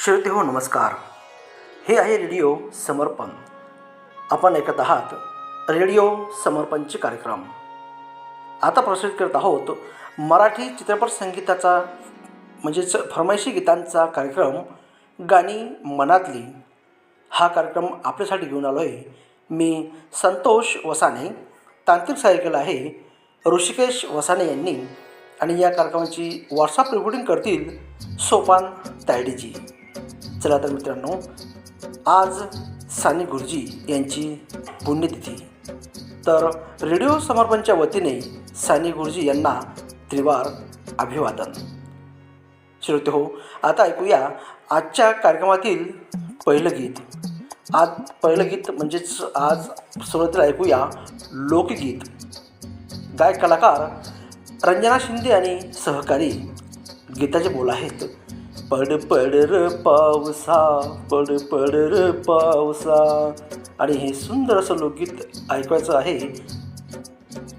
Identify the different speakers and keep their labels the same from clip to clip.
Speaker 1: श्रोते हो नमस्कार. हे आहे रेडिओ समर्पण. आपण ऐकत आहात रेडिओ समर्पणचे कार्यक्रम. आता प्रसारित करत आहोत मराठी चित्रपट संगीताचा म्हणजेच फरमाईशी गीतांचा कार्यक्रम गाणी मनातली. हा कार्यक्रम आपल्यासाठी घेऊन आलो आहे. मी संतोष वसाने. तांत्रिक सहाय्य केलं आहे ऋषिकेश वसाने यांनी आणि या कार्यक्रमाची व्हॉट्सअप रेकॉर्डिंग करतील सोपान तायडेजी. चला तर मित्रांनो, आज सानी गुरुजी यांची पुण्यतिथी. तर रेडिओ समर्पणच्या वतीने सानी गुरुजी यांना त्रिवार अभिवादन. श्रोते हो, आता ऐकूया आजच्या कार्यक्रमातील पहिलं गीत. आज पहिलं गीत म्हणजेच आज सुरुवातीला ऐकूया लोकगीत. गायक कलाकार रंजना शिंदे आणि सहकारी. गीताचे बोल आहेत, पड पड र पावसा, पड पड र पावसा. आणि हे सुंदर असं लोकगीत ऐकायचं आहे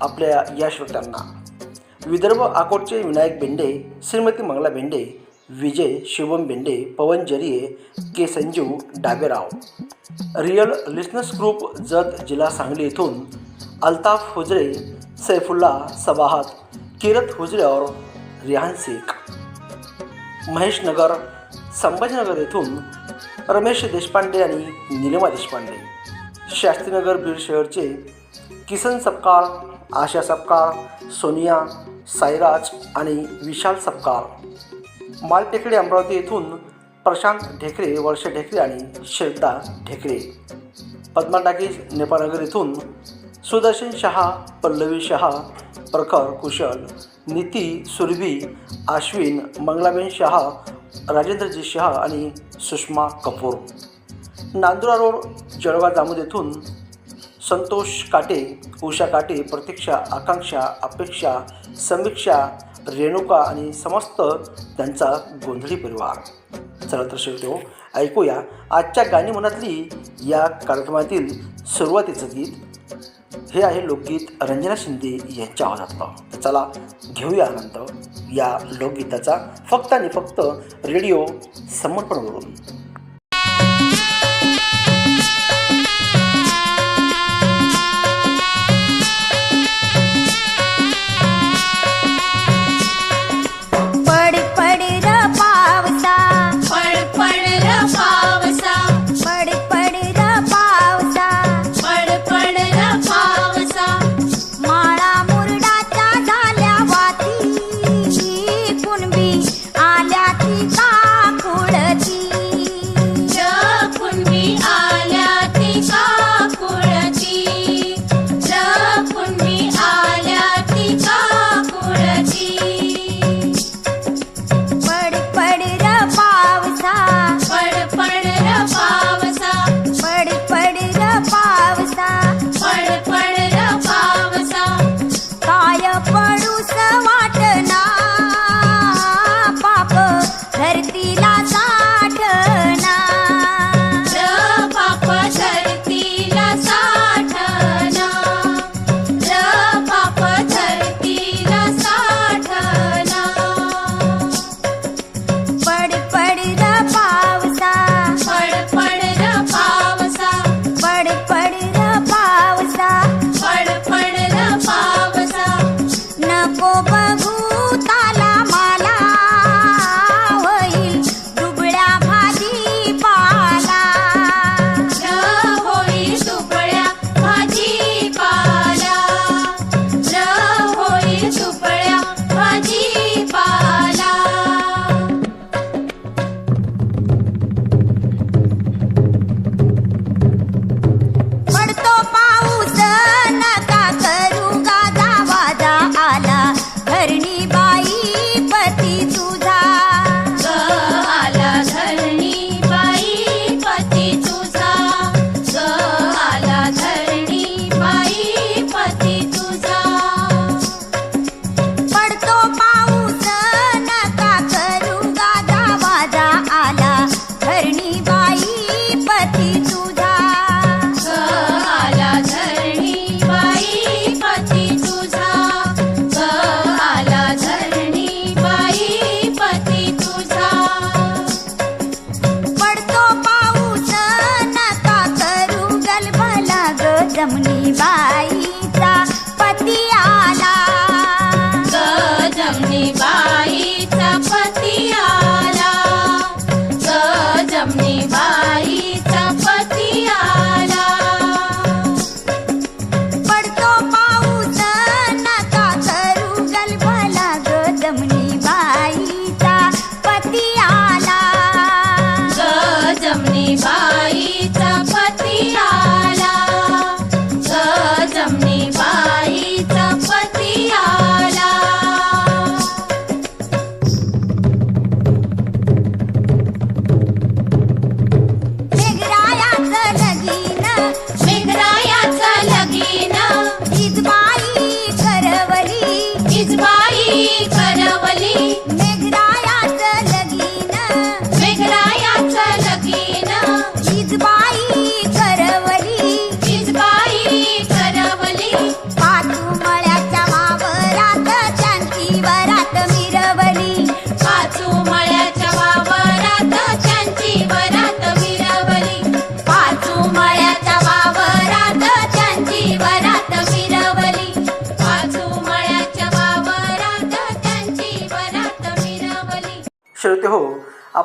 Speaker 1: आपल्या या श्रोत्यांना. विदर्भ अकोटचे विनायक बेंडे, श्रीमती मंगला बेंडे, विजय Shivam Bende, Pawan Jariye, K Sanju Daberao. Real listeners group Jat जिल्हा सांगली येथून अल्ताफ हुजरे, सैफुल्ला सबाहत, किरत हुजरे और रिहान शेख. महेश नगर संभाजीनगर येथून रमेश देशपांडे आणि निलिमा देशपांडे. शास्त्रीनगर बीड शहरचे किसन सपकाळ, आशा सपकाळ, सोनिया, साईराज आणि विशाल सपकाळ. मालटेकडी अमरावती येथून प्रशांत ढेकरे, वर्षा ढेकरे आणि श्रद्धा ढेकरे. पद्मा टाकीज नेपाळनगर येथून सुदर्शन शहा, पल्लवी शहा, प्रखर कुशल, नीती सुरभी, आश्विन, मंगलाबेन शहा, राजेंद्रजी शहा आणि सुषमा कपूर. नांदुरा रोड जळगाव जामोद येथून संतोष काटे, उषा काटे, प्रतीक्षा, आकांक्षा, अपेक्षा, समीक्षा, रेणुका आणि समस्त त्यांचा गोंधळी परिवार. चला तर श्रोते, ऐकूया आजच्या गाणी मनातली या कार्यक्रमातील सुरुवातीचं गीत. हे आहे लोकगीत रंजना शिंदे यांच्या आवाजातलं. तर चला घेऊया आनंद या लोकगीताचा, फक्त आणि फक्त रेडिओ समर्पणवरून.
Speaker 2: आल्या ती का कुळती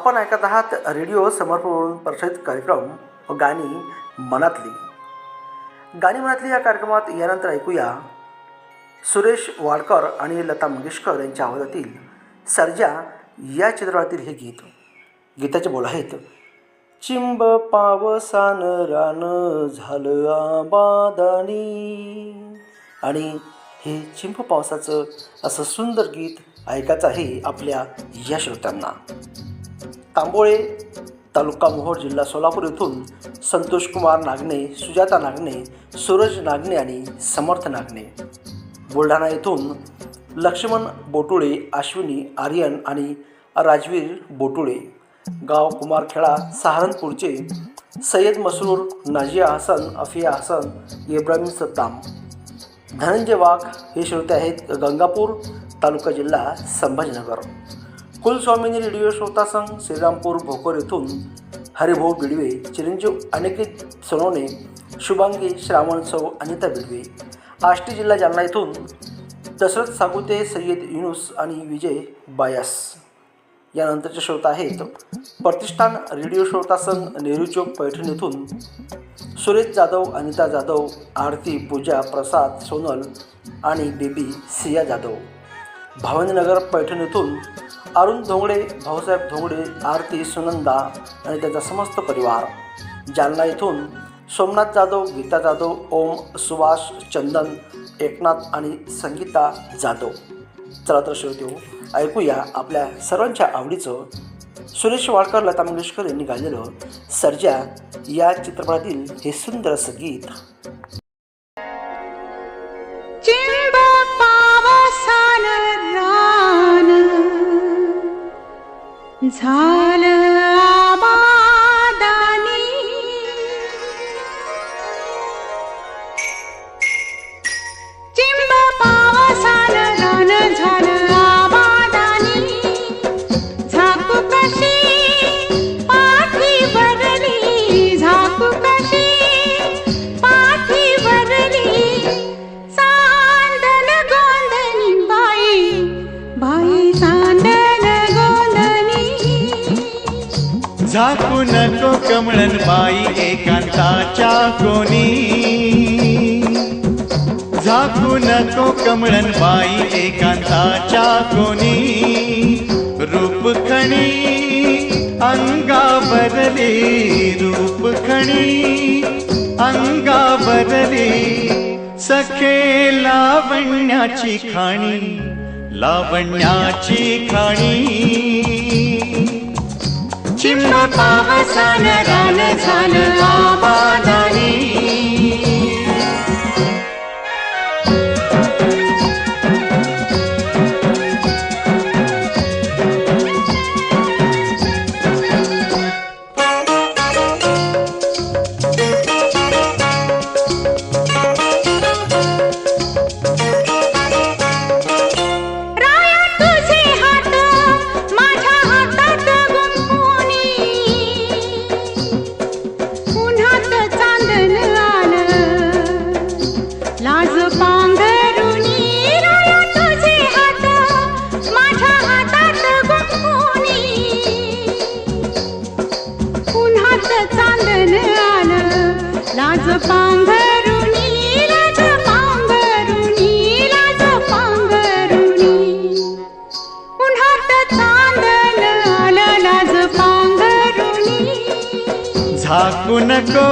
Speaker 1: आपण ऐकत आहात रेडिओ समर्पण प्रसारित कार्यक्रम गाणी मनातली. गाणी मनातली या कार्यक्रमात यानंतर ऐकूया सुरेश वाडकर आणि लता मंगेशकर यांच्या आवाजातील सर्जा या चित्रपटातील हे गीत. गीताचे बोल आहेत, चिंब पावसान रान झालं आबादानी. आणि हे चिंब पावसाचं असं सुंदर गीत ऐकायचं आहे आपल्या या श्रोत्यांना. तांबोळे तालुका मोहोळ जिल्हा सोलापूर येथून संतोष कुमार नागणे, सुजाता नागणे, सूरज नागणे आणि समर्थ नागणे. बुलढाणा येथून लक्ष्मण बोटुळे, अश्विनी आर्यन आणि राजवीर बोटुळे. गाव कुमारखेडा सहारनपूरचे सय्यद मसरूर, नाजिया हसन, अफिया हसन, इब्राहिम सत्ताम. धनंजय वाघ हे श्रोते आहेत गंगापूर तालुका जिल्हा संभाजीनगर. कुलस्वामिनी रेडिओ श्रोता संघ श्रीरामपूर भोकर येथून हरिभाऊ बिडवे, चिरंजीव अनिकेत सोनवणे, शुभांगी श्रावण सौ, अनिता बिडवे. आष्टी जिल्हा जालना येथून दशरथ सागुते, सय्यद युनुस आणि विजय बायास. यानंतरचे श्रोता आहेत प्रतिष्ठान रेडिओ श्रोता संघ नेहरू चौक पैठण येथून सुरेश जाधव, अनिता जाधव, आरती, पूजा, प्रसाद, सोनल आणि बेबी सिया जाधव. भावनगर पैठण येथून अरुण धोंगडे, भाऊसाहेब धोंगडे, आरती, सुनंदा आणि त्याचा समस्त परिवार. जालना येथून सोमनाथ जाधव, गीता जाधव, ओम, सुभाष, चंदन, एकनाथ आणि संगीता जाधव. चला तर श्रोते, ऐकूया आपल्या सर्वांच्या आवडीचं सुरेश वाडकर, लता मंगेशकर यांनी गायलेलं सर्जा या चित्रपटातील हे सुंदर असं गीत.
Speaker 2: चिंब पावसान रान झालं आबादानी. चिंब पावसान रान झालं आबादानी. झाकू कशी पाठी भरली, झाकू कशी पाठी भरली. सांदन गोंधनी बाई, बाई सांदन गोंधनी.
Speaker 3: झाकू नको कमळन बाई एकांताच्या कोणी. झाकू नको कमळन बाई एकांताच्या कोणी. रूप खणी अंगावरली, रूप खणी अंगावरली. सखे लावण्याची खाणी, लावण्याची खाणी. चिंब पावसान रान झालं आबादानी.
Speaker 2: राया तुझे हात माझ्या हातात गुंफुनी. उन्हात चांदण आलं लाज पांघरुणी. राया तुझे हात माझ्या हातात गुंफुनी. उन्हात चांदण आलं लाज पांघरुणी. लाज पांघरुणी, लाज पांघरुणी. उन्हात चांदण आलं लाज पांघरुणी.
Speaker 3: झाकू नको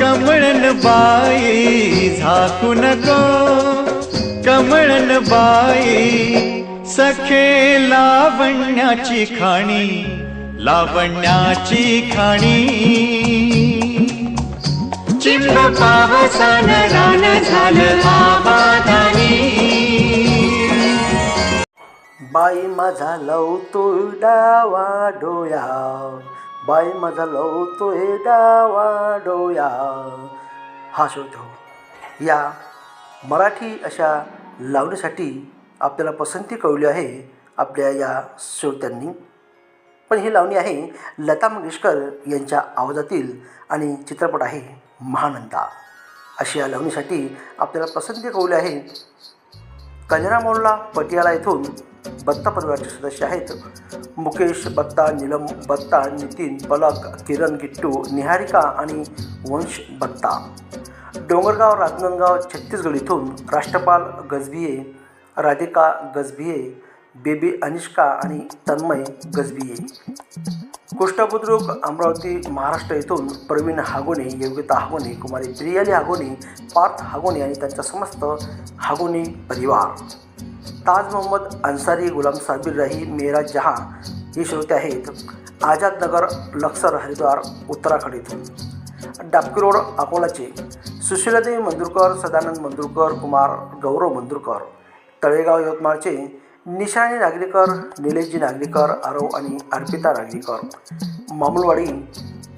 Speaker 3: कमळन बाई, झाकू नको कमळन बाई. सखे लावण्याची खाणी, लावण्याची खाणी. चिंब पावसान रान झालं आबादानी.
Speaker 1: बाई माझा लवतोय डावा डोया, बाई माझा लवतोय डावा डोया. हा श्रोतो, या मराठी अशा लावणीसाठी आपल्याला पसंती कळली आहे आपल्या या श्रोत्यांनी. पण ही लावणी आहे लता मंगेशकर यांच्या आवाजातील आणि चित्रपट आहे महानंदा. अशी या लावणीसाठी आपल्याला पसंती कळली आहे कल्याणा मोहल्ला पटियाला येथून बत्ता परिवाराचे सदस्य आहेत मुकेश बत्ता, नीलम बत्ता, नितीन, पलक, किरण, गिट्टू, निहारिका आणि वंश बत्ता. डोंगरगाव राजनांदगाव छत्तीसगड इथून राष्ट्रपाल गजभिये, राधिका गजभिये, बेबी अनिष्का आणि तन्मय गजभिये. कुष्ठबुद्रुक अमरावती महाराष्ट्र येथून प्रवीण हागोने, योगिता हागोने, कुमारी प्रियाली हागोने, पार्थ हागोने आणि त्यांचा समस्त हागोने परिवार. ताज मोहम्मद अन्सारी, गुलाम साबिर राही, मेरा जहाँ हे श्रोते आहेत आझाद नगर, लक्सर, हरिद्वार, उत्तराखंड येथून. डाबकी रोड अकोलाचे सुशीलादेवी मंदुरकर, सदानंद मंदुरकर, कुमार गौरव मंदुरकर. तळेगाव यवतमाळचे निशाणी नागरीकर, निलेशजी नागरीकर, आरव आणि अर्पिता नागरीकर. मामुलवाडी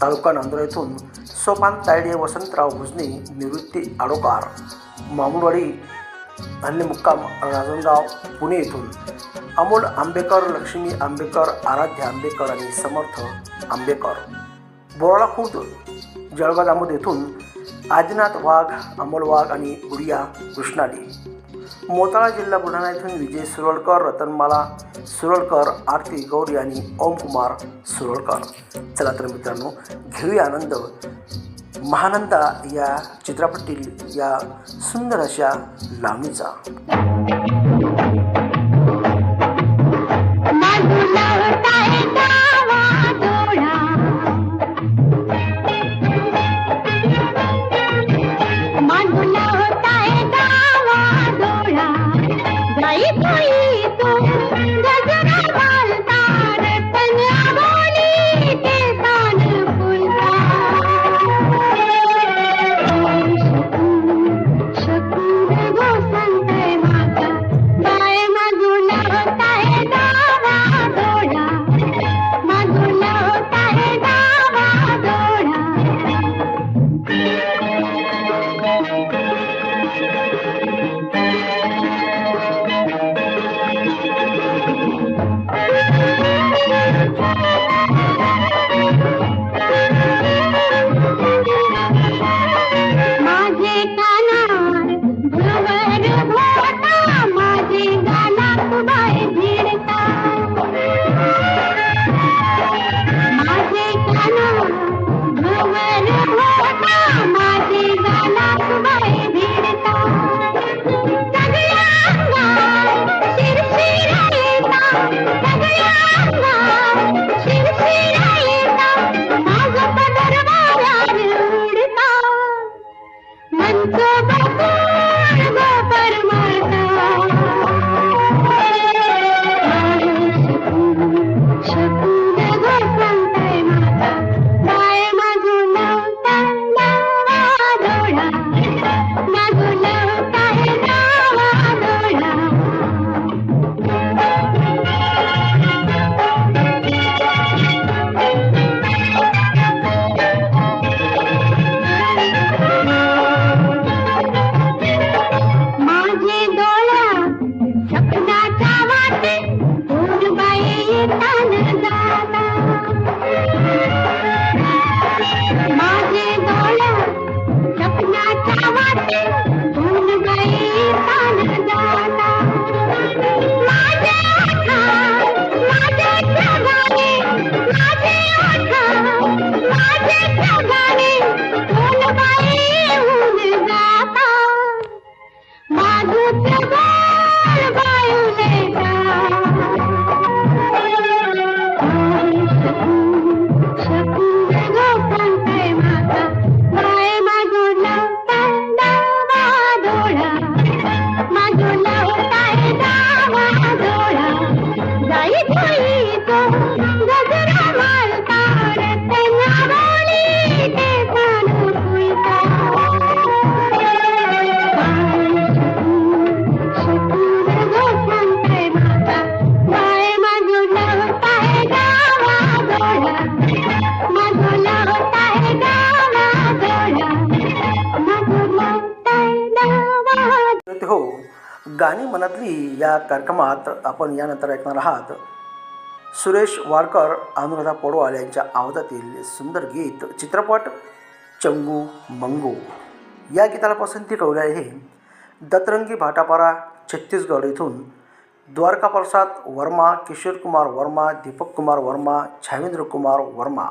Speaker 1: तालुका नांदुरा येथून सोपान तायडे, वसंतराव भुजने, निवृत्ती आडोकार. मामुलवाडी हल्ली मुक्काम राजनगाव पुणे येथून अमोल आंबेकर, लक्ष्मी आंबेकर, आराध्य आंबेकर आणि समर्थ आंबेकर. बोराळा खुर्द जळगाव दामोद येथून आदिनाथ वाघ, अमोल वाघ आणि गुडिया कृष्णाली. मोताळा जिल्हा बुलढाणा येथून विजय सुरळकर, रतनमाला सुरळकर, आरती गौरी आणि ओमकुमार सुरळकर. चला तर मित्रांनो, घेऊया आनंद महानंदा या चित्रपटातील या सुंदर अशा लावणीचा. गाणी मनातली या कार्यक्रमात आपण यानंतर ऐकणार आहात सुरेश वाडकर, अनुराधा पौडवाल यांच्या आवाजातील सुंदर गीत चित्रपट चंगू मंगू. या गीताला पसंती कवली आहे दतरंगी भाटापारा छत्तीसगड येथून द्वारका प्रसाद वर्मा, किशोर कुमार वर्मा, दीपक कुमार वर्मा, छावेंद्र कुमार वर्मा.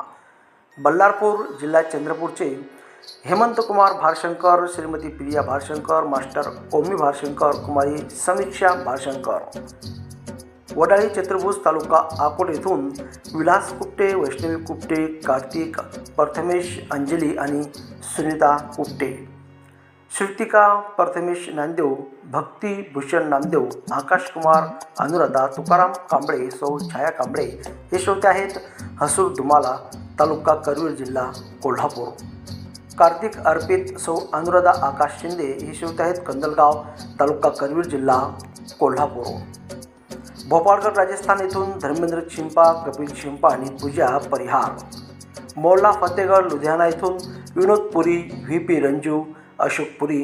Speaker 1: बल्लारपूर जिल्हा चंद्रपूरचे हेमंत कुमार भारशंकर, श्रीमती प्रिया भारशंकर, मास्टर ओमी भारशंकर, कुमारी समीक्षा भारशंकर. वडाळी चतुर्भुज तालुका अकोट येथून विलास कुपटे, वैष्णवी कुपटे, कार्तिक, प्रथमेश, अंजली आणि सुनीता कुपटे. श्रुतिका प्रथमेश नामदेव, भक्ती भूषण नामदेव, आकाश कुमार, अनुराधा तुकाराम कांबळे, सौ छाया कांबळे हे श्रोते आहेत हसूर दुमाला तालुका करवीर जिल्हा कोल्हापूर. कार्तिक अर्पित, सौ अनुराधा आकाश शिंदे हे श्रोते आहेत कंदलगाव तालुका करवीर जिल्हा कोल्हापूर. भोपाळगड राजस्थान येथून धर्मेंद्र चिंपा, कपिल चिंपा आणि पूजा परिहार. मोल्ला फतेहगड लुधियाना येथून विनोद पुरी, व्ही पी रंजू, अशोक पुरी,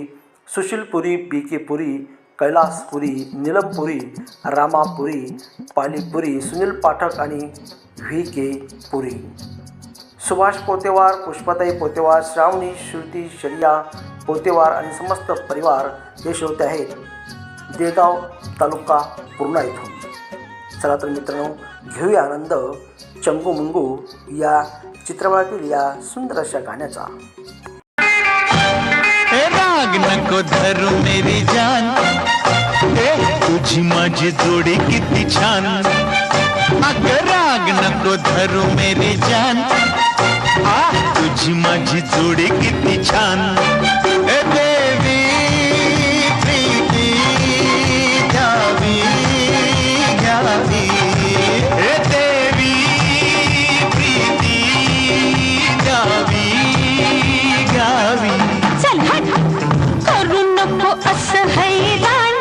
Speaker 1: सुशील पुरी, बी के पुरी, कैलास पुरी, नीलम पुरी, रामा पुरी, पाली पुरी, सुनील पाठक आणि व्ही के पुरी. सुभाष पोतेवार, पुष्पाताई पोतेवार, श्रावणी, श्रुती, शरिया पोतेवार आणि समस्त परिवार हे श्रोते आहेत देगाव तालुका पूर्णा येथून. चला तर मित्रांनो, घेऊया आनंद चंगू मुंगू या चित्रपटातील या सुंदर अशा गाण्याचा.
Speaker 3: राग नको धरू मेरी जान, तुझी माझी जोडी किती छान. अगं राग नको धरू मेरी जान, तुझी माझी जोडी किती छान. देवी प्रीती घ्यावी घ्यावी, देवी प्रीती घ्यावी घ्यावी.
Speaker 2: चल हट, करू नको असं हैराण,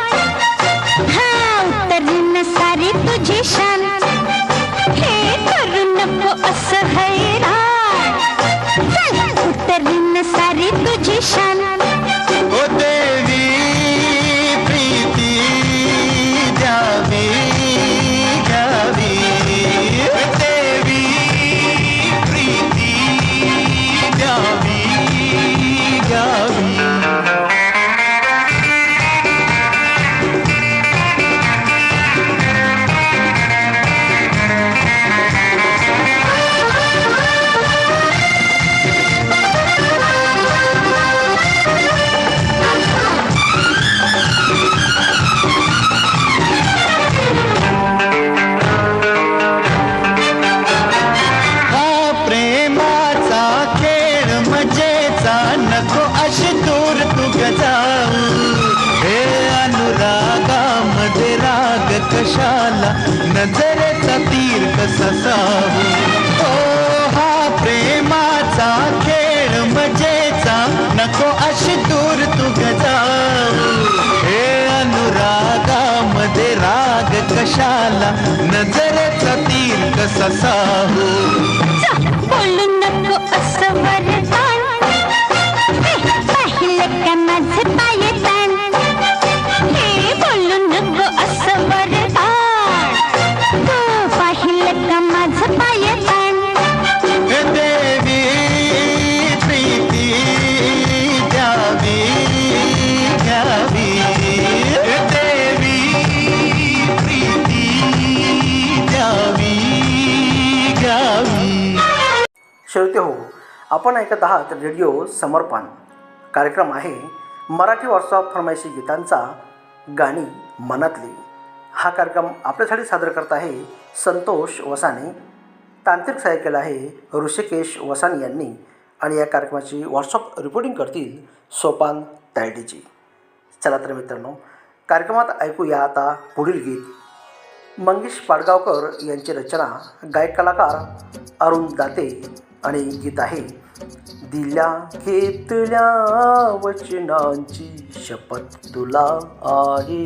Speaker 2: हा उतरीन सारी तुझी शान. हे करू नको असं हैराण, चल उतरीन सारी तुझी शान.
Speaker 3: ओ देवी प्रीती द्यावी घ्यावी, देवी प्रीती द्यावी घ्यावी. कशाला नजरेचा तीर कसा साहू. ओ हा प्रेमाचा खेळ मजेचा, नको अशी दूर तू जाऊ. हे अनुरागामध्ये राग कशाला, नजरेचा तीर कसा साहू.
Speaker 2: बोलू नको असं वरदान, पाहिलं का माझं पायदान. हे बोलू नको असं वरदान, पाहिलं का माझं पायदान.
Speaker 3: देवी प्रीती द्यावी घ्यावी, देवी प्रीती द्यावी घ्यावी.
Speaker 1: श्रोते हो, आपण ऐकत आहात रेडिओ समर्पण. कार्यक्रम आहे मराठी व्हॉट्सअप फरमाईशी गीतांचा गाणी मनातली. हा कार्यक्रम आपल्यासाठी सादर करत आहे संतोष वसाने. तांत्रिक सहाय्य केलं आहे ऋषिकेश वसाने यांनी आणि या कार्यक्रमाची व्हॉट्सअप रिपोर्टिंग करतील सोपान तायडेजी. चला तर मित्रांनो, कार्यक्रमात ऐकूया आता पुढील गीत. मंगेश पाडगावकर यांची रचना, गायक कलाकार अरुण दाते आणि गीत आहे दिल्या घेतल्या वचनांची शपथ तुला आहे.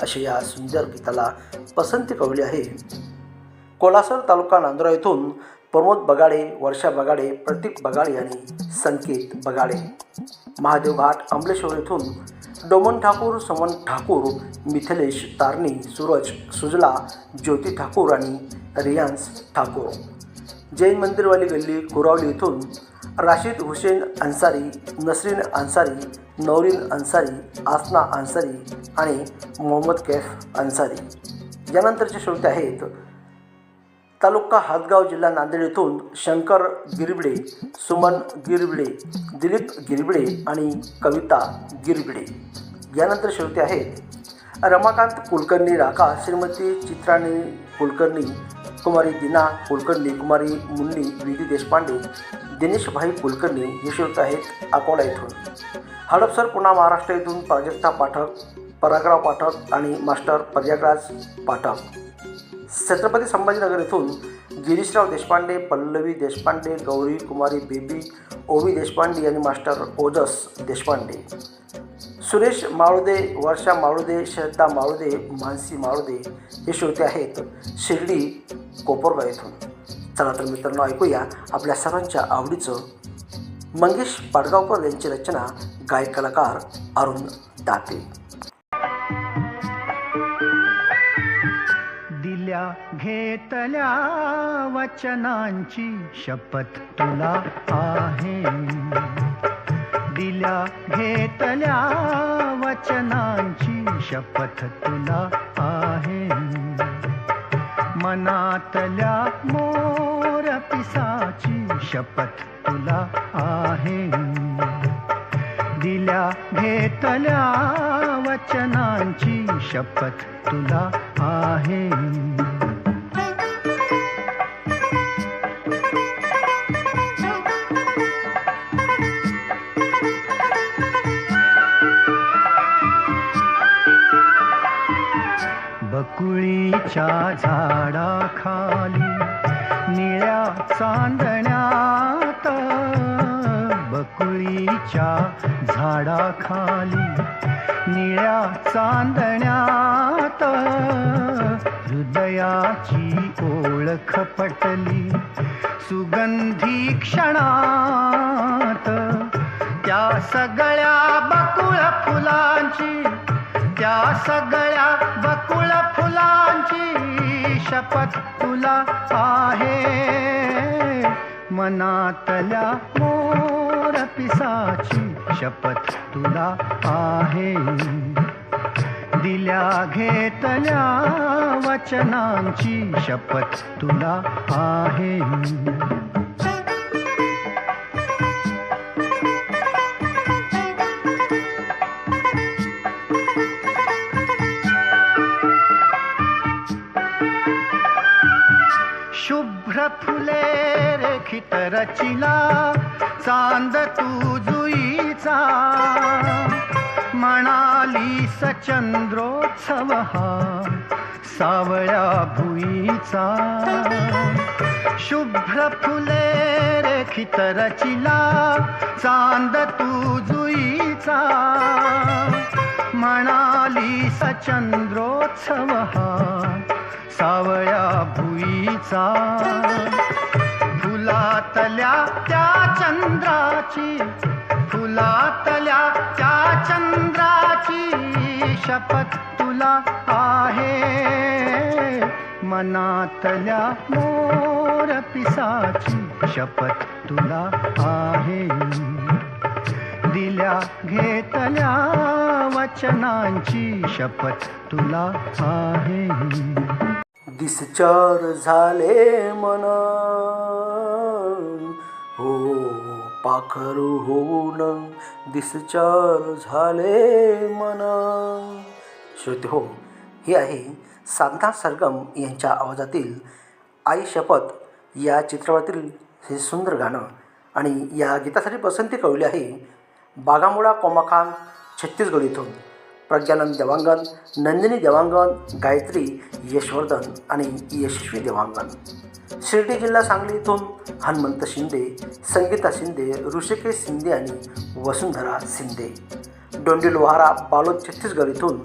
Speaker 1: अशा या सुंदर गीताला पसंती कवली आहे कोलासर तालुका नांदुरा येथून प्रमोद बगाडे, वर्षा बगाडे, प्रतीक बगाडे आणि संकेत बगाडे. महादेव घाट अंबलेश्वर येथून डोमन ठाकूर, समन ठाकूर, मिथिलेश तारणी, सूरज सुजला, ज्योती ठाकूर आणि रियांस ठाकूर. जैन मंदिरवाली गल्ली कुरावली येथून राशिद हुसेन अन्सारी, नसरीन अन्सारी, नौरीन अन्सारी, आसना अन्सारी आणि मोहम्मद कैफ अन्सारी. यानंतरचे श्रोते आहेत तालुका हातगाव, जिल्हा नांदेड येथून शंकर गिरबिडे, सुमन गिरबिडे, दिलीप गिरबिडे आणि कविता गिरबिडे. यानंतर श्रोते आहेत रमाकांत कुलकर्णी राका, श्रीमती चित्राणी कुलकर्णी, कुमारी दिना कुलकर्णी, कुमारी मुन्नी विधी देशपांडे, दिनेशभाई कुलकर्णी. हे श्रोते आहेत अकोला येथून. हडपसर पुणे महाराष्ट्र येथून प्राजक्ता पाठक, परागराव पाठक आणि मास्टर प्रयागराज पाठक. छत्रपती संभाजीनगर येथून गिरीशराव देशपांडे, पल्लवी देशपांडे, गौरी कुमारी बेबी, ओवी देशपांडे आणि मास्टर ओजस देशपांडे. सुरेश माळुदे, वर्षा माळुदे, श्रद्धा माळुदे, मानसी माळुदे. हे श्रोते आहेत शिर्डी कोपरगाव येथून. चला तर मित्रांनो, ऐकूया आपल्या सर्वांच्या आवडीचं मंगेश पाडगावकर यांची रचना, गायक कलाकार अरुण दाते.
Speaker 4: दिल्या घेतल्या वचनांची शपथ तुला आहे, दिल्या घेतल्या वचनांची शपथ तुला आहे, मनातल्या मोर पिसाची शपथ तुला आहे, दिल्या घेतल्या वचनांची शपथ तुला आहे. बकुळीच्या झाडाखाली निळ्या चांदण्यात, बकुळीच्या झाडाखाली निळ्या चांदण्यात, हृदयाची ओळख पटली सुगंधी क्षणात. त्या सगळ्या बकुळ फुलांची, त्या सगळ्या बकुळ फुलांची शपथ तुला आहे, मनातल्या मोर पिसाची शपथ तुला आहे, दिल्या घेतल्या वचनांची शपथ तुला आहे. शुभ्र फुले रेखित रचिला चांद तू जुईचा, म्हणाली सचंद्रोत्सव हा सावळ्या भुईचा. शुभ्र फुले रेखित रचिला चांद तू जुईचा, म्हणाली सचंद्रोत्सव हा सावळ्या भुईचा. फुलातल्या त्या चंद्राची, फुलातल्या त्या चंद्राची शपथ तुला आहे, मनातल्या मोर पिसाची शपथ तुला आहे, दिल्या घेतल्या वचनांची शपथ तुला आहे.
Speaker 1: दिसचार झाले मन हो पाखरू होऊन, दिसचार झाले मन. श्रोते हो, हे आहे साधना सरगम यांच्या आवाजातील आई शपथ या चित्रपटातील हे सुंदर गाणं. आणि या गीतासाठी पसंती कळली आहे बागामुडा कोमाखान छत्तीसगड इथून. प्रज्ञानंद देवांगन, नंदिनी देवांगन, गायत्री यशवर्धन आणि यशस्वी देवांगन. शिर्डी जिल्हा सांगली इथून हनुमंत शिंदे, संगीता शिंदे, ऋषिकेश शिंदे आणि वसुंधरा शिंदे. डोंडी लोहारा बालोद छत्तीसगड इथून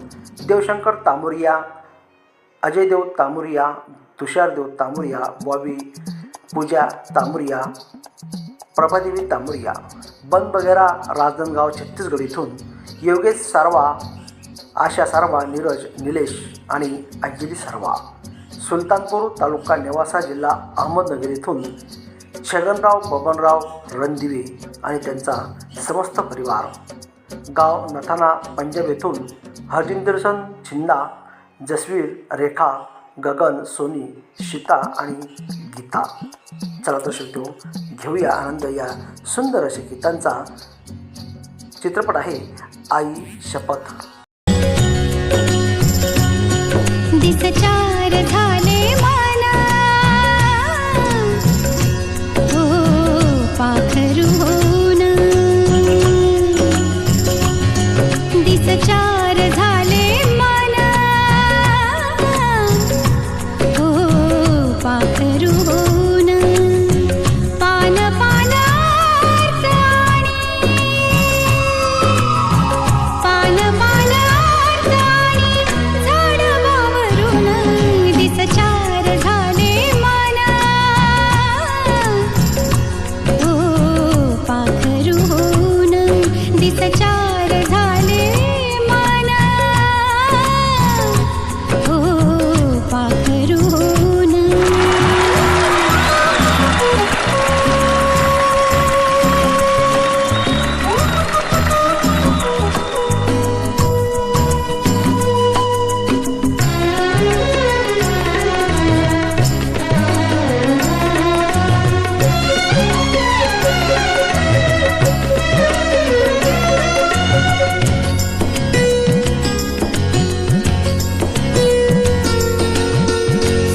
Speaker 1: देवशंकर तामुरिया, अजयदेव तामुरिया, तुषारदेव तामुरिया, बॉबी, पूजा तामुरिया, प्रभादेवी तामुरिया. बन बघेरा राजनांदगाव छत्तीसगड इथून योगेश सारवा, आशा सारवा, नीरज, निलेश आणि अंजली सारवा. सुलतानपूर तालुका नेवासा जिल्हा अहमदनगर येथून छगनराव बबनराव रणदिवे आणि त्यांचा समस्त परिवार. गाव नथाना पंजाब येथून हरजिंदरसन छिंदा, जसवीर, रेखा, गगन, सोनी, शीता आणि गीता. चला तर श्रोतो, घेऊया आनंद या सुंदर अशा गीतांचा. चित्रपट आहे आई शपथ.
Speaker 2: दिसचार झाले मना हो पाखरू होऊन, दिसचार झाले मना हो पाखरू होऊन, पान पानात आणि पान पानात आणि झाडावरून दिसचार झाले मना हो पाखरू होऊन, दिसचार झाले मना हो पाखरू होऊन.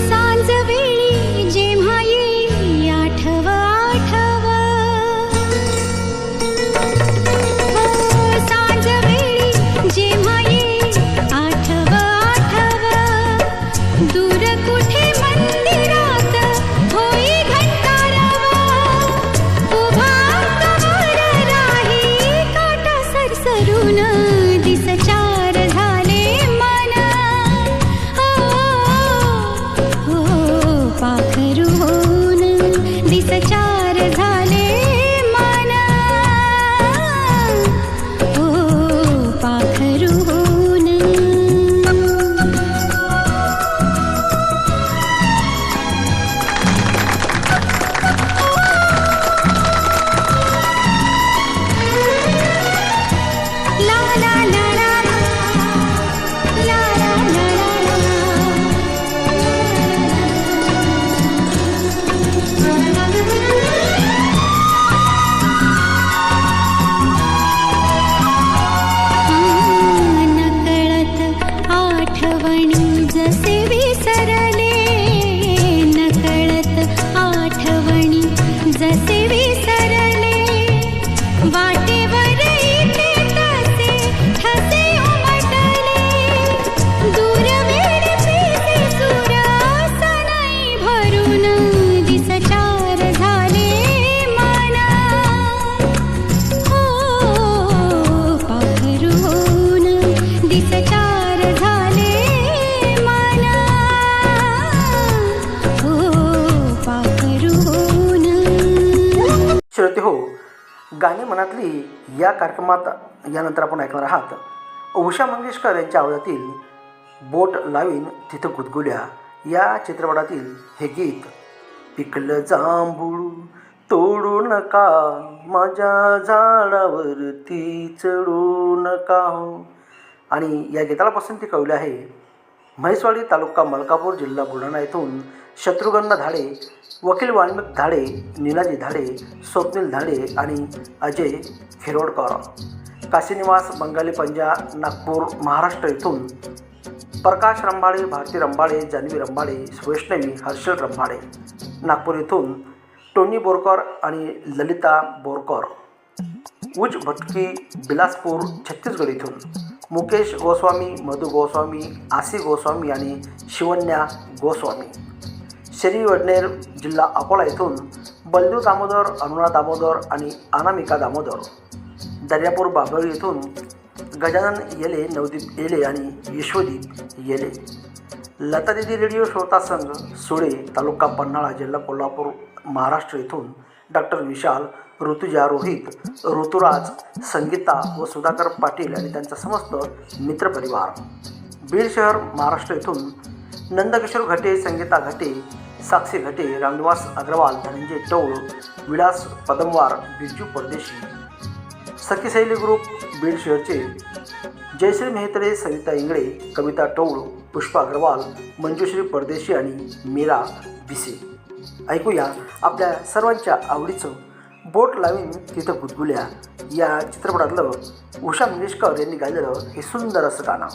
Speaker 2: सांजवेळी जेव्हा येई आठव आठव हो सांजवेळी जेव्हा येई आठव आठव, दूर कुठे मंदिरात होई घंटारव, उभा कवर राही काटा सरसरून, दिसचार झाले मना हो पाखरू होऊन, दिसचार झाले मना हो पाखरू होऊन. ला ला ला ला ला ला ला नकळत आठवणी जसे विसरले, नकळत आठवणी जसे विसरले, वाटेवर इथे तसे ठसे उमटले, दूर वेड पिसे सूर सनई भरून, दिसचार झाले मना हो पाखरू होऊन, दिसचार झाले मना हो पाखरू होऊन.
Speaker 1: श्रोते हो, गाणी मनातली या कार्यक्रमात यानंतर आपण ऐकणार आहात उषा मंगेशकर यांच्या आवाजातील बोट लावीन तिथं गुदगुल्या या चित्रपटातील हे गीत. पिकलं जांभूळ तोडू नका, माझ्या झाडावरती चढू नका हो. आणि या गीताला पसंती कळली आहे म्हैसवाडी तालुका मलकापूर जिल्हा बुलढाणा येथून शत्रुघ्न धाडे, वकील वाल्मिक धाडे, नीलाजी धाडे, स्वप्नील धाडे आणि अजय खिरोडकर. काशीनिवास बंगाली पंजा नागपूर महाराष्ट्र येथून प्रकाश रंभाळे, भारती रंभाळे, जान्हवी रंभाळे, वैष्णवी हर्षल रंभाळे. नागपूर येथून टोनी बोरकर आणि ललिता बोरकर. उज भटकी बिलासपूर छत्तीसगड येथून मुकेश गोस्वामी, मधु गोस्वामी, आसी गोस्वामी आणि शिवन्या गोस्वामी. शरी वडनेर जिल्हा अकोला येथून बलदेव दामोदर, अनुरा दामोदर आणि अनामिका दामोदर. दर्यापूर बाभळी येथून गजानन येले, नवदीप येले आणि विश्वदीप येले. लतादिदी रेडिओ श्रोता संघ सुळे तालुका पन्हाळा जिल्हा कोल्हापूर महाराष्ट्र येथून डॉक्टर विशाल, ऋतुजा, रोहित, ऋतुराज, संगीता व सुधाकर पाटील आणि त्यांचा समस्त मित्रपरिवार. बीड शहर महाराष्ट्र येथून नंदकिशोर घटे, संगीता घटे, साक्षी घटे, रामनिवास अग्रवाल, धनंजय टौळ, विलास पदमवार, बिरजू परदेशी. सखी सहेली ग्रुप बीड शहरचे जयश्री मेहतरे, सविता इंगळे, कविता टौळ, पुष्पा अग्रवाल, मंजुश्री परदेशी आणि मीरा भिसे. ऐकूया आपल्या सर्वांच्या आवडीचं बोट लावीन तिथं गुदगुल्या या चित्रपटातलं उषा मंगेशकर यांनी गायलेलं हे सुंदर असं गाणं.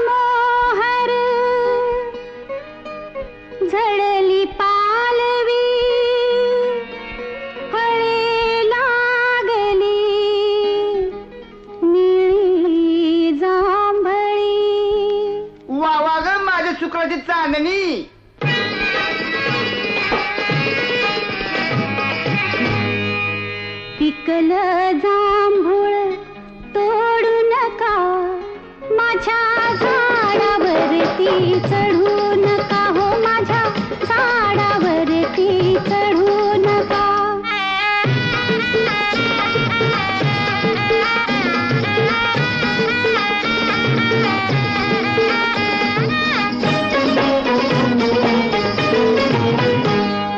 Speaker 2: मोहर झडली पालवी, फळे लागली निळी जांभळी.
Speaker 5: वा वा ग माझ्या शुक्राची चांदणी.
Speaker 2: पिकलं जांभूळ तोडू नका, माझ्या झाडावरती चढू नका हो, माझ्या झाडावरती चढू नका.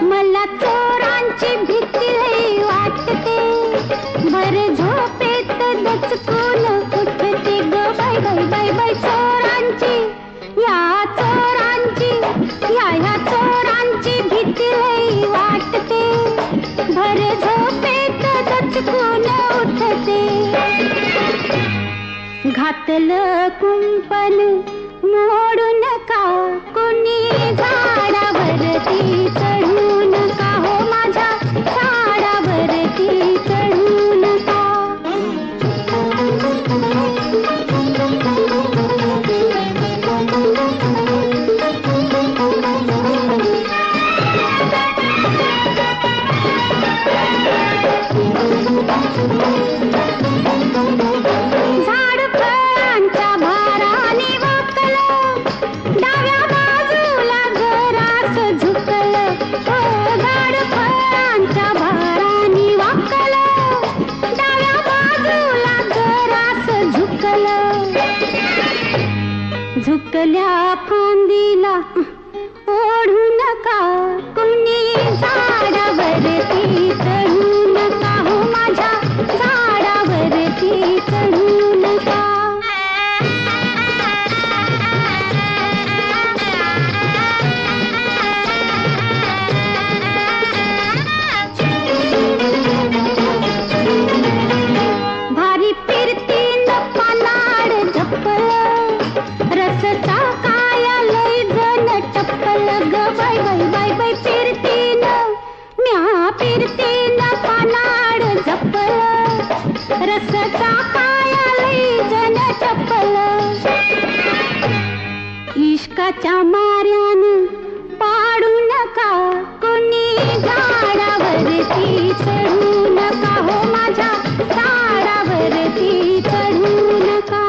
Speaker 2: मला चोरांची भीती लई वाटते, भर झोपेत दचकून उठते ग बाय बाय बाय बाय. चोरांची या चोरांची ह्या चोरांची भीती लई वाटते, भर झोपेत दचकून उठते. घातलं कुंपण मोडू नका, कोणी झाडावरती चढू नका हो, माझ्या झाडावरती चढू नका. झाड फळांच्या भाराने वाकलं, डाव्या बाजूला जरास झुकलं हो. झाड फळांच्या भाराने वाकलं, डाव्या बाजूला जरास झुकलं. झुकल्या फांदीला ओढू नका, कोणी झाडावरती चढू नका हो, माझ्या झाडावरती चढू नका. भारी फिरतीनं पानाड झपलं, रसचा काया लय जण टपलं ग बाय बाय बाय बाय. फिरतीनं म्या फिरतीनं पानाड झपलं, रसचा काया लय जण टपलं. इश्काच्या माऱ्यानं पाडू नका, कोणी झाडावरती चढू नका हो, माझ्या झाडावरती चढू नका.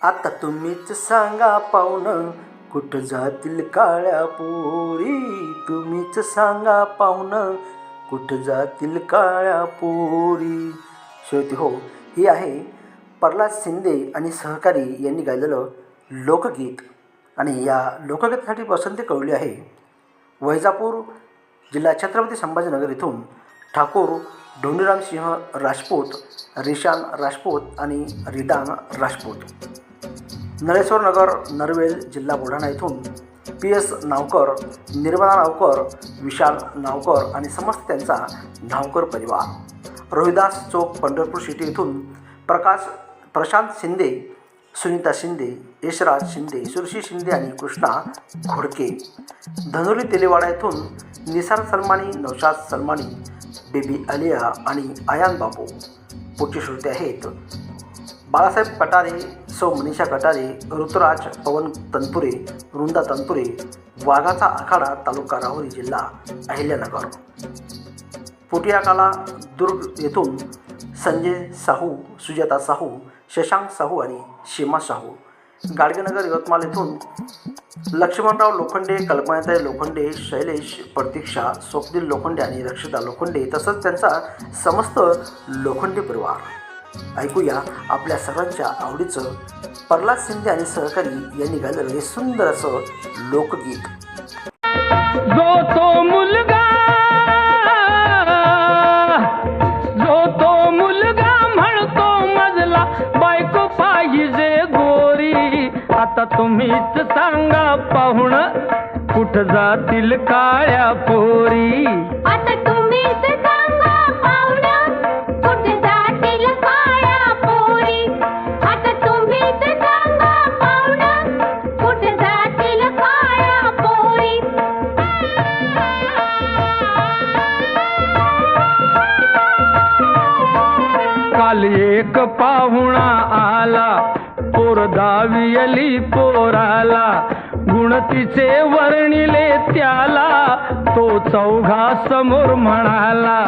Speaker 1: आता तुम्हीच सांगा पाहुणं, कुठं जातील काळ्या पोरी. तुम्हीच सांगा पाहुणं, कुठं जातील काळ्या पोरी. श्रोते हो, ही आहे प्रल्हाद शिंदे आणि सहकारी यांनी गायलेलं लोकगीत. आणि या लोकगीतासाठी पसंती कळली आहे वैजापूर जिल्हा छत्रपती संभाजीनगर इथून ठाकूर ढोंडीराम सिंह राजपूत, रिशान राजपूत आणि रिदान राजपूत. नरेश्वर नगर नरवेल जिल्हा बुलढाणा इथून PS नावकर, निर्मला नावकर, विशाल नावकर आणि समस्त त्यांचा नावकर परिवार. रोहिदास चौक पंढरपूर सिटी इथून प्रशांत शिंदे, सुनीता शिंदे, यशराज शिंदे, सुरशी शिंदे आणि कृष्णा घोडके. धनोली तेलेवाडा येथून निसार सलमानी, नौशाद सलमानी, बेबी आलिया आणि आयान बाबू. पुढचे श्रोते आहेत बाळासाहेब कटारे, सौ मनीषा कटारे, ऋतुराज पवन तनपुरे, वृंदा तनपुरे, वाघाचा आखाडा, तालुका राहुरी, जिल्हा अहिल्यानगर. पुटियाकाला दुर्ग येथून संजय साहू, सुजाता साहू, शशांक साहू आणि सीमा साहू. गाडगेनगर यवतमाळ येथून लक्ष्मणराव लोखंडे, कल्पनाताई लोखंडे, शैलेश, प्रतीक्षा, स्वप्नील लोखंडे आणि रक्षिता लोखंडे तसंच त्यांचा समस्त लोखंडे परिवार. ऐकूया आपल्या सर्वांच्या आवडीचं प्रल्हाद शिंदे आणि सहकारी यांनी गायलेलं हे सुंदर असं लोकगीत.
Speaker 6: जो तो मुलगा म्हणतो मजला बायको पाहिजे गोरी. आता तुम्हीच सांगा पाहुण कुठं जातील काळ्या पोरी.
Speaker 2: आता तुम्हीच सांगा पाहुणं कुठे जातील काळ्या पोरी. आता तुम्हीच सांगा पाहुणं कुठे जातील काळ्या पोरी.
Speaker 6: काल एक पाहुणा आला पोर दावियली पोराला. गुण तिचे वर्णिले त्याला तो चौघा समोर म्हणाला.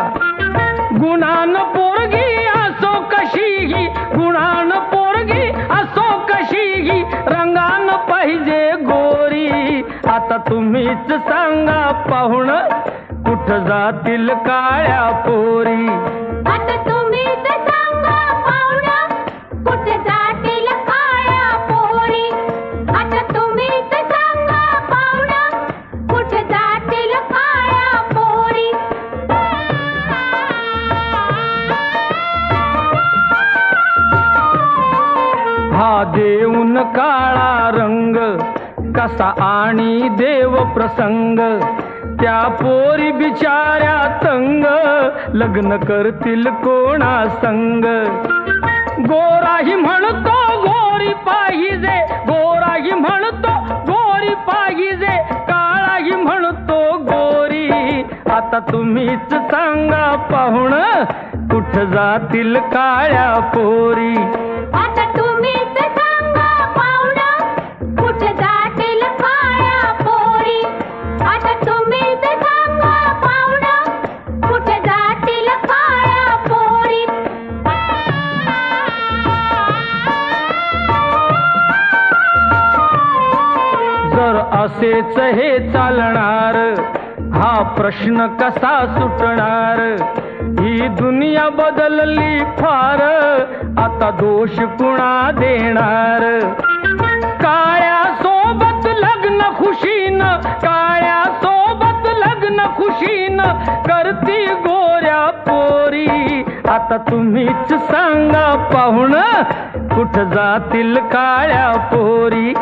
Speaker 6: गुणान पोरगी असो कशीही गुणान पोरगी असो कशीही रंगान पाहिजे गोरी. आता तुम्हीच सांगा पाहुण कुठं जातील काळ्या पोरी.
Speaker 2: आता तुम्हीच सांगा पाहुणं कुठे जातील काळ्या पोरी. आता तुम्हीच सांगा पाहुणं कुठे जातील काळ्या पोरी.
Speaker 6: हा देऊन काळा रंग कसा आणि देव प्रसंग. त्या पोरी बिचाऱ्या तंग लग्न करतील कोणा संग. गोराही म्हणतो गोरी पाहिजे गोराही म्हणतो गोरी पाहिजे काळाही म्हणतो गोरी. आता तुम्हीच सांगा पाहुण कुठं जातील काळ्या पोरी.
Speaker 2: आता तुम्हीच सांगा पाहुणं कुठे जातील काळ्या पोरी. आता तुम्हीच सांगा पाहुणं कुठे जातील काळ्या पोरी.
Speaker 6: जर असेच हे चालणार हा प्रश्न कसा सुटणार. ही दुनिया बदलली फार आता दोष कुणा देणार. काळ्या सोबत लग्न खुशीन काळ्या सोबत लग्न खुशीन करती गोऱ्या पोरी. आता तुम्हीच सांगा पाहुण कुठं जातील काळ्या पोरी.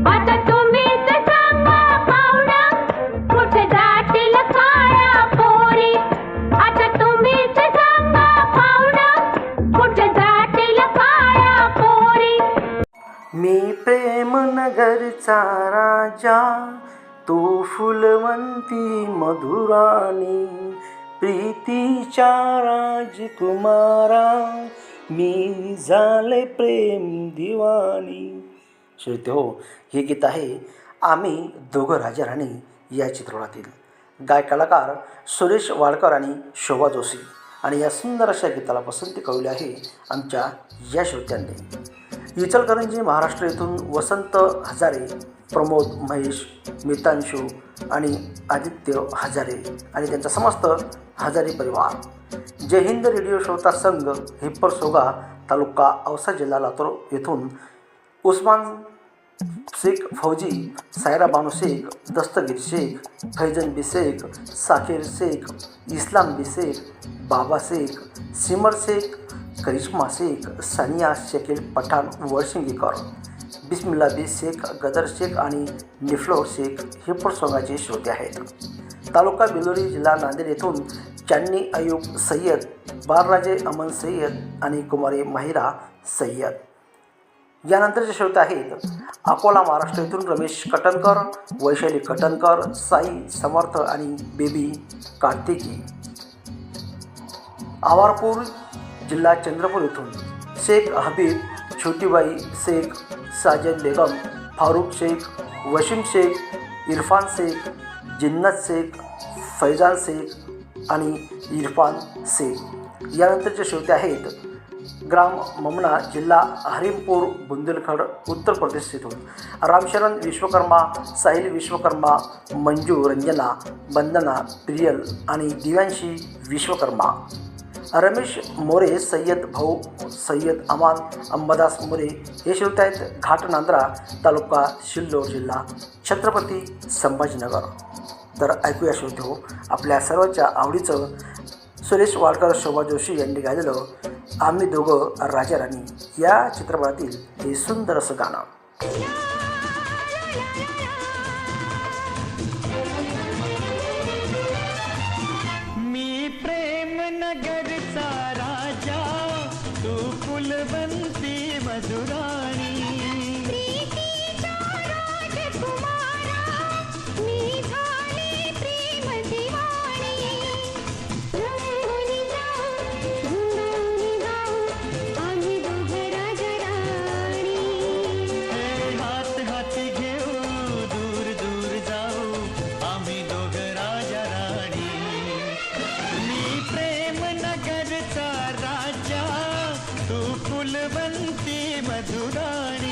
Speaker 2: आता तुम्हीच सांगा पाहुणं कुठे जातील काळ्या पोरी. आता तुम्हीच सांगा पाहुणं कुठे जातील काळ्या पोरी.
Speaker 1: मी प्रेम नगरचा राजा तो फुलवंती मधुराणी. प्रीतीच्या राजकुमारा मी झाले प्रेम दिवाणी. श्रोते हो, हे गीत आहे आम्ही दोघं राजा राणी या चित्रपटातील. गायक कलाकार सुरेश वाडकर आणि शोभा जोशी. आणि या सुंदर अशा गीताला पसंती कळवली आहे आमच्या या श्रोत्यांनी. इचलकरंजी महाराष्ट्र येथून वसंत हजारे, प्रमोद महेश, मितांशू आणि आदित्य हजारे आणि त्यांचा समस्त हजारे परिवार. जय हिंद रेडिओ श्रोता संघ हिप्परसोगा तालुका औसा जिल्हा लातूर येथून उस्मान शेख फौजी, सायरा बानो शेख, दस्तगीर शेख, फैजन बी शेख, साकिर शेख, इस्लाम बी शेख, बाबा शेख, सिमर शेख, करिश्मा शेख, सानिया शकील पठाण वळशिंगीकर, बिस्मिल्ला बी शेख, गदर शेख आणि निफ्लोर शेख हे प्रसंगाचे श्रोते आहेत. तालुका बिलोरी, जिल्हा नांदेड येथून चांदनी अयूब सय्यद, बारराजे अमन सय्यद आणि कुमारी माहिरा सय्यद. यानंतरचे श्रोते आहेत अकोला महाराष्ट्र येथून रमेश कटनकर, वैशाली कटनकर, साई समर्थ आणि बेबी कार्तिकी. आवारपूर जिल्हा चंद्रपूर येथून शेख हबीब, छोटीबाई शेख, साजद बेगम, फारूक शेख, वशीम शेख, इरफान शेख, जिन्नत शेख, फैजान शेख आणि इरफान शेख. यानंतरचे श्रोते आहेत ग्राम ममना, जिल्हा हरिमपूर, बुंदेलखंड, उत्तर प्रदेश येथून रामशरण विश्वकर्मा, साहिल विश्वकर्मा, मंजू, रंजना, वंदना, प्रियल आणि दिव्यांशी विश्वकर्मा. रमेश मोरे, सय्यद भाऊ, सय्यद अमान, अंबादास मोरे हे श्रोते आहेत घाट नांद्रा तालुका सिल्लोड जिल्हा छत्रपती संभाजीनगर. तर ऐकूया श्रोते हो आपल्या सर्वांच्या आवडीचं सुरेश वाडकर, शोभा जोशी यांनी गायलेलं आम्ही दोघं राजा राणी या चित्रपटातील हे सुंदर असं गाणं.
Speaker 3: मी प्रेम नगरचा राजा, तू फुलवंती मधुराणी. फुलवंती मधुराणी.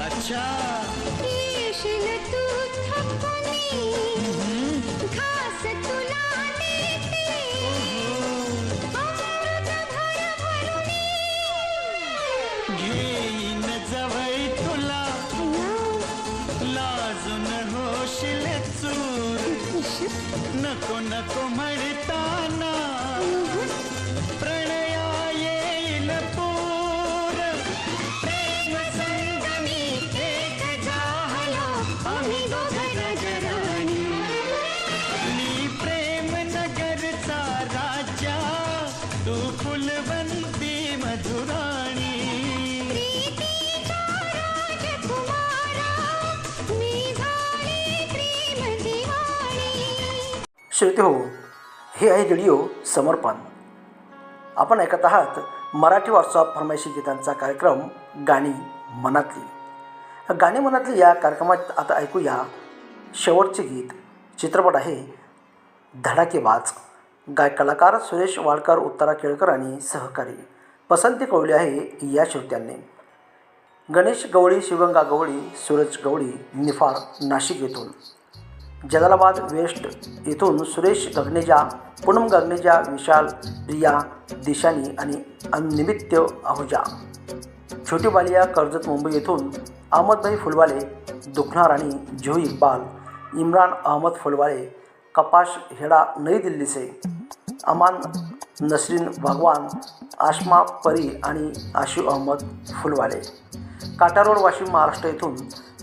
Speaker 3: अच्छा
Speaker 2: येशील तू थकूनी, खास तुला देते अमृत भरभरुनी.
Speaker 3: घेईन जवळ तुला, लाजून होशील चूर. नको नको म्हणताना प्रणया येईल पूर. प्रेम संगमी एक झालो आम्ही दोघं राजा राणी. मी प्रेम नगरचा राजा, तू फुलवंती मधुराणी.
Speaker 1: श्रोते हो हे आहे रेडिओ समर्पण. आपण ऐकत आहात मराठी व्हॉट्सअप फरमाईशी गीतांचा कार्यक्रम गाणी मनातली. गाणी मनातली या कार्यक्रमात आता ऐकूया शेवटचे गीत. चित्रपट आहे धडाकेबाज. कलाकार सुरेश वाडकर, उत्तरा केळकर आणि सहकारी. पसंती कळली आहे या श्रोत्यांनी गणेश गवळी, शिवगंगा गवळी, सूरज गवळी, निफाड नाशिक येथून. जलालाबाद वेस्ट येथून सुरेश गगनेजा, पूनम गगनेजा, विशाल, रिया, दिशानी आणि निमित्त आहुजा. छोटी बालिया कर्जत मुंबई येथून अहमदभाई फुलवाले, दुखणार आणि जुही इक्बाल, इम्रान अहमद फुलवाले, कपाश हेडा नई दिल्ली से, अमान नसरीन भगवान, आशमा परी आणि आशू अहमद फुलवाले. काटारोड वाशिम महाराष्ट्र येथून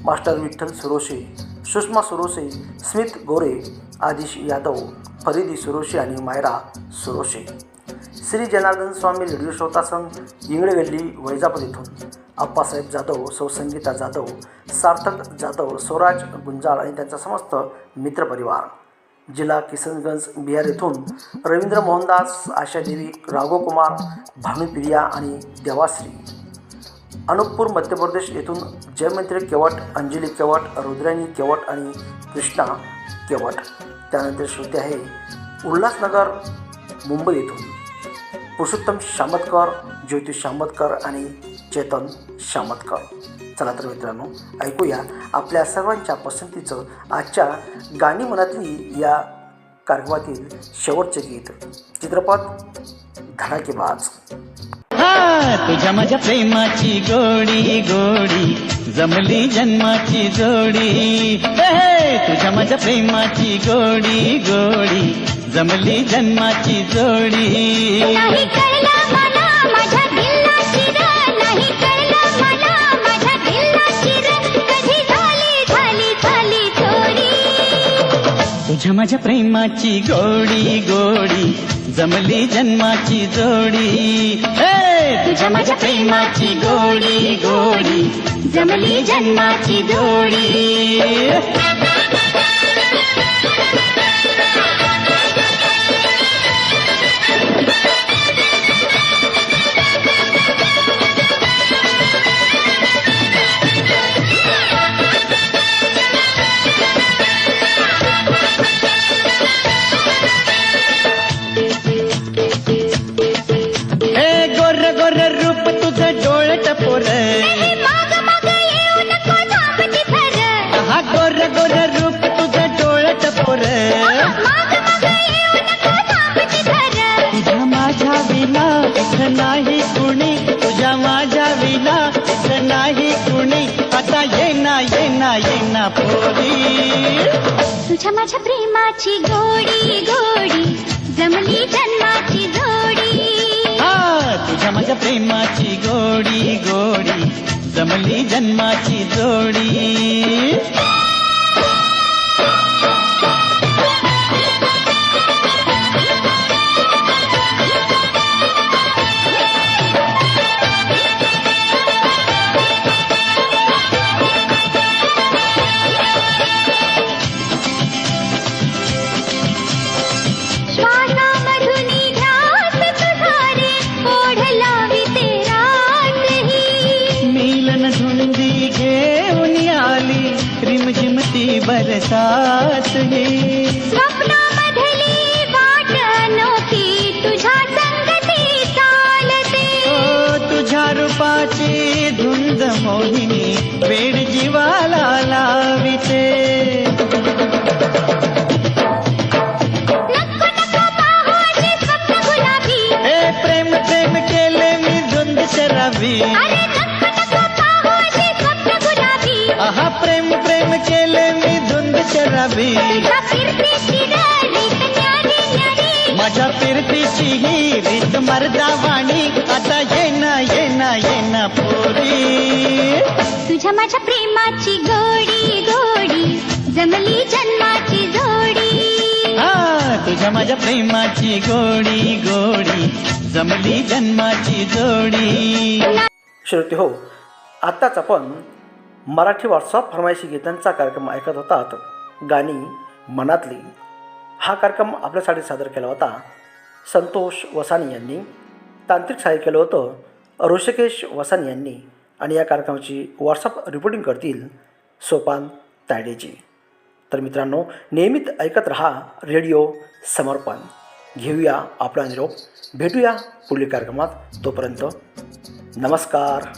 Speaker 1: मास्टर विठ्ठल सुरोशे, सुषमा सुरोशे, स्मित गोरे, आदिश यादव, फरीदी सुरोशे आणि मायरा सुरोशे. श्री जनार्दन स्वामी रेडिओ श्रोता संघ इंगळे गल्ली वैजापूर येथून अप्पासाहेब जाधव, सौ संगीता जाधव, सार्थक जाधव, स्वराज गुंजाळ आणि त्यांचा समस्त मित्रपरिवार. जिल्हा किशनगंज बिहार येथून रवींद्र मोहनदास, आशादेवी, राघवकुमार, भानुप्रिया आणि देवाश्री. अनूपपूर मध्य प्रदेश येथून जयमंत्री केवट, अंजली केवट, रुद्राणी केवट आणि कृष्णा केवट. त्यानंतर श्रोते आहे उल्हासनगर मुंबई येथून पुरुषोत्तम शामतकर, ज्योती शामतकर आणि चेतन शामतकर. चला तर मित्रांनो ऐकूया आपल्या सर्वांच्या पसंतीचं आजच्या गाणी मनातली या कार्यक्रमातील शेवटचे गीत. चित्रपट धडाकेबाज.
Speaker 3: तुझ्या माझ्या प्रेमाची गोडी गोडी जमली जन्माची जोडी. तुझ्या माझ्या प्रेमाची गोडी गोडी जमली जन्माची जोडी.
Speaker 2: नाही कळलं मला माझ्या दिलला शिर, नाही कळलं मला माझ्या दिलला शिर, कधी झाली झाली झाली चोरी.
Speaker 7: तुझ्या माझ्या प्रेमाची गोडी गोडी जमली जन्माची जोडी. तुझ्या माझ्या प्रेमाची गोडी गोडी जमली जन्माची जोडी. रूप तुझं डोळ टपोर.
Speaker 2: माग माग येऊ नको थांब तिथर.
Speaker 7: हा गोर गोर रूप तुझं डोळ टपोर.
Speaker 2: माग माग येऊ नको थांब तिथर.
Speaker 7: तुझ्या माझ्या विना इथं नाही कुणी. तुझ्या माझ्या विना इथं नाही कुणी. आता येना येना येना पोरी.
Speaker 2: तुझ्या माझ्या प्रेमाची गोडी गोडी जमली जन्माची जोडी.
Speaker 7: तुझ्या माझ्या प्रेमाची गोडी गोडी जमली जन्माची जोडी.
Speaker 2: श्वासामधुनी ध्यास तुझा रे ओढला वितेरातही.
Speaker 7: मिलन धुंदी घेऊन आली रिमझिमती बरसात ही.
Speaker 2: स्वप्नामधली वाट अनोखी तुझ्या संगती चालते.
Speaker 7: तुझ्या रूपाची धुंद मोहिनी वेड जीवाला लाविते.
Speaker 2: नको नको पाहू अशी स्वप्न गुलाबी.
Speaker 7: प्रेम प्रेम केले मी धुंद शराबी.
Speaker 2: अरे नको नको पाहू अशी स्वप्न गुलाबी.
Speaker 7: आहा प्रेम प्रेम केले मी धुंद शराबी.
Speaker 2: तुझ्या फिरतीची रीत न्यारी न्यारी.
Speaker 7: माझ्या फिरतीची ही रीत मर्दावाणी. आता येना येना येना पोरी.
Speaker 2: तुझ्या माझ्या प्रेमाची गोडी गोडी जमली जन्माची जोडी.
Speaker 7: तुझ्या माझ्या प्रेमाची गोडी गोडी जमली जन्माची जोडी.
Speaker 1: श्रोते हो, आत्ताच आपण मराठी व्हॉट्सअप फरमाईशी गीतांचा कार्यक्रम ऐकत होतात. गाणी मनातली. हा कार्यक्रम आपल्यासाठी सादर केला होता संतोष वसानी यांनी. तांत्रिक सहाय्य केलं होतं ऋषिकेश वसानी यांनी. आणि या कार्यक्रमाची व्हॉट्सअप रिपोर्टिंग करतील सोपान तायडेजी. तर मित्रांनो, नियमित ऐकत रहा रेडिओ समर्पण. घेऊया आपला निरोप. भेटूया पुढील कार्यक्रमात. तोपर्यंत नमस्कार.